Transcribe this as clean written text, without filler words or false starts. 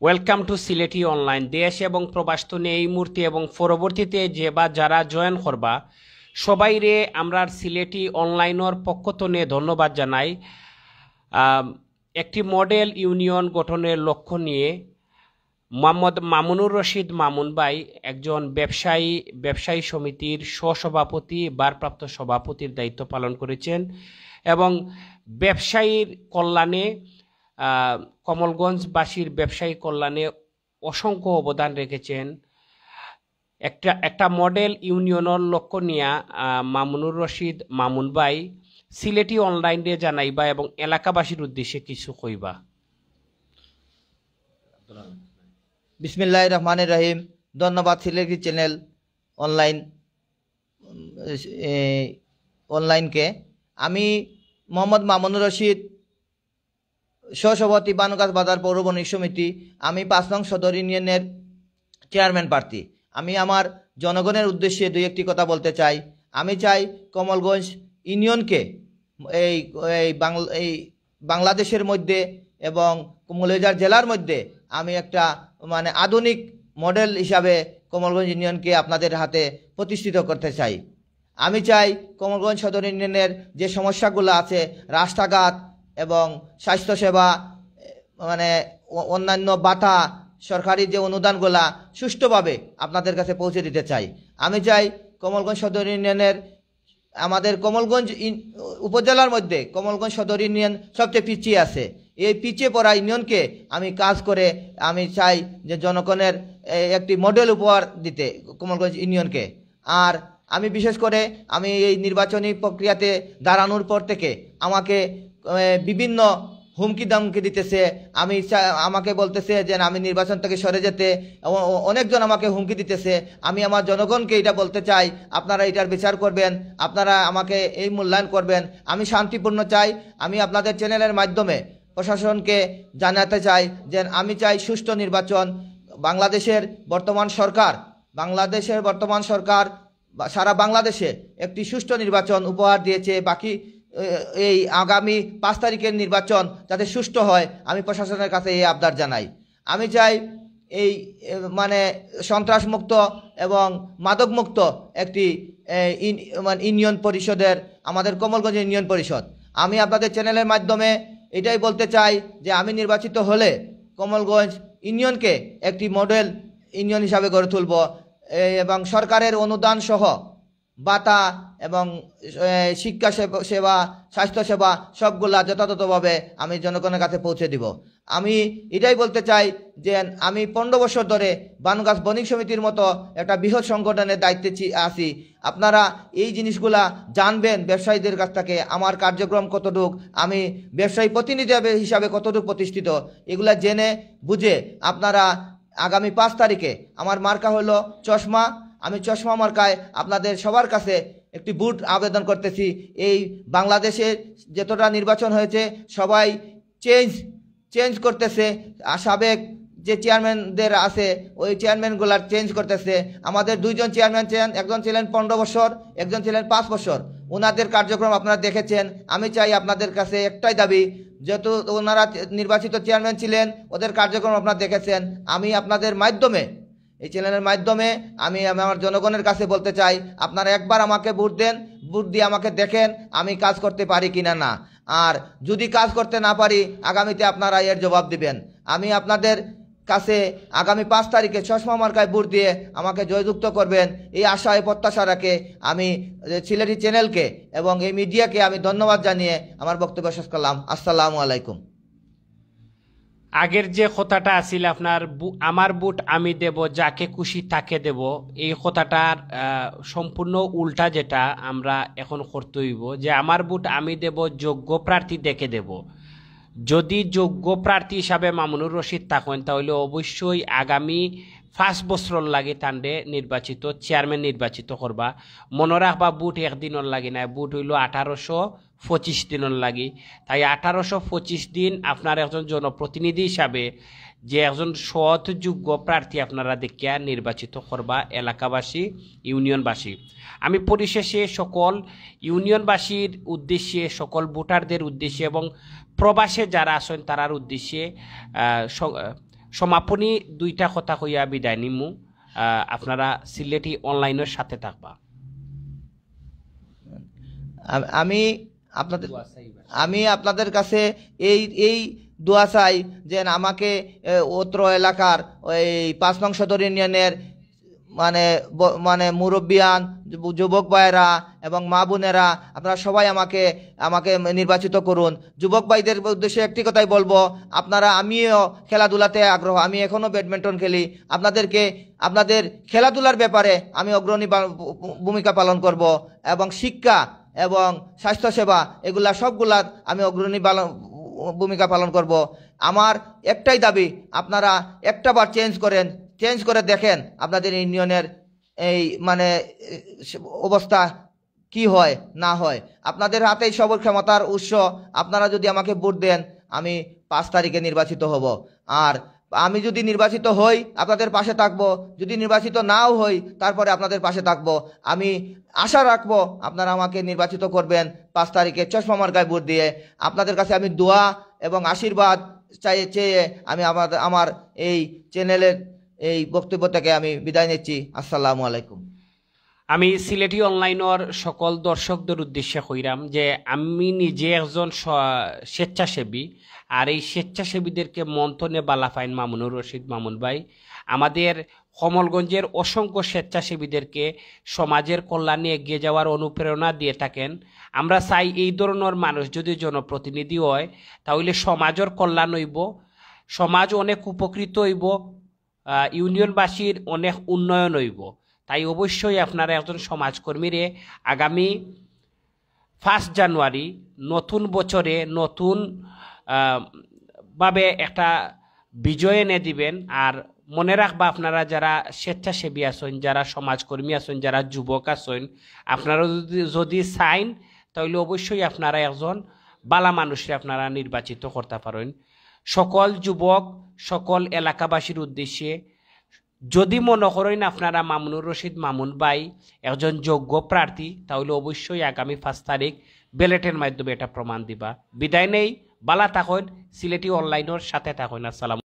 Welcome to Sylheti online. দেশ এবং প্রবাস নিয়ে এই মুহূর্তে এবং পরবর্তীতে যে বা যারা জয়েন করবা সবাই রে আমরা সিলেটি অনলাইনের পক্ষ নিয়ে ধন্যবাদ জানাই। একটি মডেল ইউনিয়ন গঠনের লক্ষ্য নিয়ে মোহাম্মদ মামুনুর রশিদ মামুন ভাই একজন ব্যবসায়ী সমিতির সহসভাপতি ভারপ্রাপ্ত সভাপতির দায়িত্ব পালন করেছেন এবং ব্যবসায়ীর কল্যাণে কমলগঞ্জবাসীর ব্যবসায়ী কল্যাণে অসংখ্য অবদান রেখেছেন। একটা মডেল ইউনিয়নের লক্ষ্য নিয়ে মামুনুর রশিদ মামুন ভাই সিলেটি অনলাইনে জানাইবা এবং এলাকাবাসীর উদ্দেশ্যে কিছু কইবা। বিসমিল্লাহির রহমানির রহিম। ধন্যবাদ সিলেটি চ্যানেল অনলাইনকে। আমি মোহাম্মদ মামুনুর রশিদ, সহসভাপতি বানুগাছ বাজার পৌর বণিক সমিতি। আমি ৫ নং সদর ইউনিয়নের চেয়ারম্যান প্রার্থী। আমি আমার জনগণের উদ্দেশ্যে দুই একটি কথা বলতে চাই। আমি চাই কমলগঞ্জ ইউনিয়নকে এই বাংলাদেশের মধ্যে এবং মৌলভীবাজার জেলার মধ্যে আমি একটা আধুনিক মডেল হিসাবে কমলগঞ্জ ইউনিয়নকে আপনাদের হাতে প্রতিষ্ঠিত করতে চাই। আমি চাই কমলগঞ্জ সদর ইউনিয়নের যে সমস্যাগুলো আছে, রাস্তাঘাট এবং স্বাস্থ্যসেবা, অন্যান্য বাতা, সরকারি যে অনুদানগুলা সুষ্ঠুভাবে আপনাদের কাছে পৌঁছে দিতে চাই। আমি চাই কমলগঞ্জ সদর ইউনিয়নের আমাদের কমলগঞ্জ উপজেলার মধ্যে কমলগঞ্জ সদর ইউনিয়ন সবচেয়ে পিছিয়ে আছে। এই পিছিয়ে পড়া ইউনিয়নকে আমি কাজ করে আমি চাই যে জনগণের একটি মডেল উপহার দিতে কমলগঞ্জ ইউনিয়নকে। আর আমি বিশেষ করে আমি এই নির্বাচনী প্রক্রিয়াতে দাঁড়ানোর পর থেকে আমাকে বিভিন্ন হুমকি দামকি দিতেছে। আমাকে বলতেছে যে আমি নির্বাচন থেকে সরে যেতে, অনেকজন আমাকে হুমকি দিতেছে। আমি আমার জনগণকে এটা বলতে চাই, আপনারা এটার বিচার করবেন, আপনারা আমাকে এই মূল্যায়ন করবেন। আমি শান্তিপূর্ণ চাই। আমি আপনাদের চ্যানেলের মাধ্যমে প্রশাসনকে জানাতে চাই যে আমি চাই সুষ্ঠু নির্বাচন। বাংলাদেশের বর্তমান সরকার সারা বাংলাদেশে একটি সুষ্ঠু নির্বাচন উপহার দিয়েছে। বাকি এই আগামী ৫ তারিখের নির্বাচন যাতে সুষ্ঠু হয়, আমি প্রশাসনের কাছে এই আবদার জানাই। আমি চাই এই সন্ত্রাসমুক্ত এবং মাদকমুক্ত একটি ইউনিয়ন পরিষদের, আমাদের কমলগঞ্জ ইউনিয়ন পরিষদ। আমি আপনাদের চ্যানেলের মাধ্যমে এটাই বলতে চাই যে আমি নির্বাচিত হলে কমলগঞ্জ ইউনিয়নকে একটি মডেল ইউনিয়ন হিসাবে গড়ে তুলব এবং সরকারের অনুদান সহ বাতা এবং শিক্ষা সেবা, স্বাস্থ্যসেবা সবগুলা যথাযথভাবে আমি জনগণের কাছে পৌঁছে দিব। আমি এটাই বলতে চাই যে আমি ১৫ বছর ধরে বানুগাছ বণিক সমিতির মতো একটা বৃহৎ সংগঠনের দায়িত্বে আছি। আপনারা এই জিনিসগুলা জানবেন ব্যবসায়ীদের কাছ থেকে, আমার কার্যক্রম কতটুক, আমি ব্যবসায়ী প্রতিনিধি হিসাবে কতটুক প্রতিষ্ঠিত, এগুলা জেনে বুঝে আপনারা আগামী ৫ তারিখে আমার মার্কা হলো চশমা। আমি চশমা মার্কায় আপনাদের সবার কাছে একটি ভোট আবেদন করতেছি। এই বাংলাদেশে যতটা নির্বাচন হয়েছে সবাই চেঞ্জ করতেছে। সাবেক যে চেয়ারম্যানদের আছে ওই চেয়ারম্যানগুলার চেঞ্জ করতেছে। আমাদের 2জন চেয়ারম্যান ছিলেন, একজন ছিলেন 15 বছর, একজন ছিলেন 5 বছর। ওনাদের কার্যক্রম আপনারা দেখেছেন। আমি চাই আপনাদের কাছে একটাই দাবি, যেহেতু ওনারা নির্বাচিত চেয়ারম্যান ছিলেন, ওদের কার্যক্রম আপনারা দেখেছেন। আমি আপনাদের মাধ্যমে, এই চ্যানেলের মাধ্যমে আমি আমার জনগণের কাছে বলতে চাই, আপনারা একবার আমাকে ভোট দেন, ভোট দিয়ে আমাকে দেখেন আমি কাজ করতে পারি কিনা না। আর যদি কাজ করতে না পারি আগামীতে আপনারা এর জবাব দিবেন। আমি আপনাদের কাছে আগামী ৫ তারিখে চশমা মার্কায় ভোট দিয়ে আমাকে জয়যুক্ত করবেন, এই আশা এই প্রত্যাশা রাখে আমি সিলেটি চ্যানেলকে এবং এই মিডিয়াকে আমি ধন্যবাদ জানিয়ে আমার বক্তব্য শেষ করলাম। আসসালামু আলাইকুম। আগের যে কথাটা আছিল আপনার আমার বুট আমি দেব, যাকে খুশি তাকে দেব, এই কথাটার সম্পূর্ণ উল্টা যেটা আমরা এখন করতে হইব যে আমার বুট আমি দেব, যোগ্য প্রার্থী দেখে দেব। যদি যোগ্য প্রার্থী হিসাবে মামুনুর রশিদ থাকেন তাহলে অবশ্যই আগামী 5 বছর লাগে তান্ডে চেয়ারম্যান নির্বাচিত করবা। মনে রাখবা বুট একদিনের লাগে না, বুট হইল 1825 দিনের লাগে। তাই 1825 দিন আপনার একজন জনপ্রতিনিধি হিসাবে যে একজন সৎ যোগ্য প্রার্থী আপনারা দেখিয়া নির্বাচিত করবা এলাকাবাসী, ইউনিয়নবাসী। আমি পরিশেষে সকল ইউনিয়নবাসীর উদ্দেশ্যে, সকল ভোটারদের উদ্দেশ্যে এবং প্রবাসে যারা আছেন তারার উদ্দেশ্যে সমাপনী দুইটা কথা কইয়া বিদায় নিমু, আপনারা সিলেটি অনলাইনের সাথে থাকবা। আমি আপনাদের কাছে এই দোয়া চাই যে আমাকে অত্র এলাকার ওই 5 নং সদর ইউনিয়নের মানে মুরব্বিয়ান, যুবক ভাইয়েরা এবং মা বোনেরা, আপনারা সবাই আমাকে নির্বাচিত করুন। যুবক ভাইদের উদ্দেশ্যে একটি কথাই বলবো, আমিও খেলাধুলাতে আগ্রহ, আমি এখনও ব্যাডমিন্টন খেলি। আপনাদের খেলাধুলার ব্যাপারে আমি অগ্রণী ভূমিকা পালন করব এবং শিক্ষা এবং স্বাস্থ্যসেবা এগুলা সবগুলার আমি অগ্রণী ভূমিকা পালন করব। আমার একটাই দাবি, আপনারা একটা বার চেঞ্জ করে দেখেন আপনাদের ইউনিয়নের এই অবস্থা কি হয় না হয়। আপনাদের হাতেই সব ক্ষমতার উৎস। আপনারা যদি আমাকে ভোট দেন, আমি 5 তারিখে নির্বাচিত হব। আর আমি যদি নির্বাচিত হই আপনাদের পাশে থাকবো, যদি নির্বাচিত নাও হই তারপরে আপনাদের পাশে থাকবো। আমি আশা রাখবো আপনারা আমাকে নির্বাচিত করবেন 5 তারিখে চশমা মার্কায় ভোট দিয়ে। আপনাদের কাছে আমি দোয়া এবং আশীর্বাদ চেয়ে আমি আমার এই চ্যানেলের এই বক্তব্য থেকে আমি বিদায় নিচ্ছি। আসসালামু আলাইকুম। আমি সিলেটি অনলাইনের সকল দর্শকদের উদ্দেশ্যে কইরাম যে আমি নিজে একজন স্বেচ্ছাসেবী, আর এই স্বেচ্ছাসেবীদেরকে মন্থনে বালাফাইন মামুনুর রশিদ মামুন ভাই আমাদের কমলগঞ্জের অসংখ্য স্বেচ্ছাসেবীদেরকে সমাজের কল্যাণে এগিয়ে যাওয়ার অনুপ্রেরণা দিয়ে থাকেন। আমরা চাই এই ধরনের মানুষ যদি জনপ্রতিনিধি হয় তাহলে সমাজের কল্যাণ হইব, সমাজ অনেক উপকৃত হইব, ইউনিয়নবাসীর অনেক উন্নয়ন হইব। তাই অবশ্যই আপনারা একজন সমাজকর্মীরে আগামী 1 জানুয়ারি নতুন বছরে নতুন ভাবে একটা বিজয় এনে দিবেন। আর মনে রাখবা, আপনারা যারা স্বেচ্ছাসেবী আছেন, যারা সমাজকর্মী আছেন, যারা যুবক আছেন, আপনারা যদি চাইন তাহলে অবশ্যই আপনারা একজন বালা মানুষে আপনারা নির্বাচিত করতে পারেন। সকল যুবক, সকল এলাকাবাসীর উদ্দেশ্যে যদি মনে করেন আপনারা মামুনুর রশিদ মামুন ভাই একজন যোগ্য প্রার্থী, তাহলে অবশ্যই আগামী 5 তারিখ ব্যালটের মাধ্যমে এটা প্রমাণ দিবা। বিদায় নেই, বালা থাকুন, সিলেটি অনলাইনের সাথে থাকুন। আসসালাম।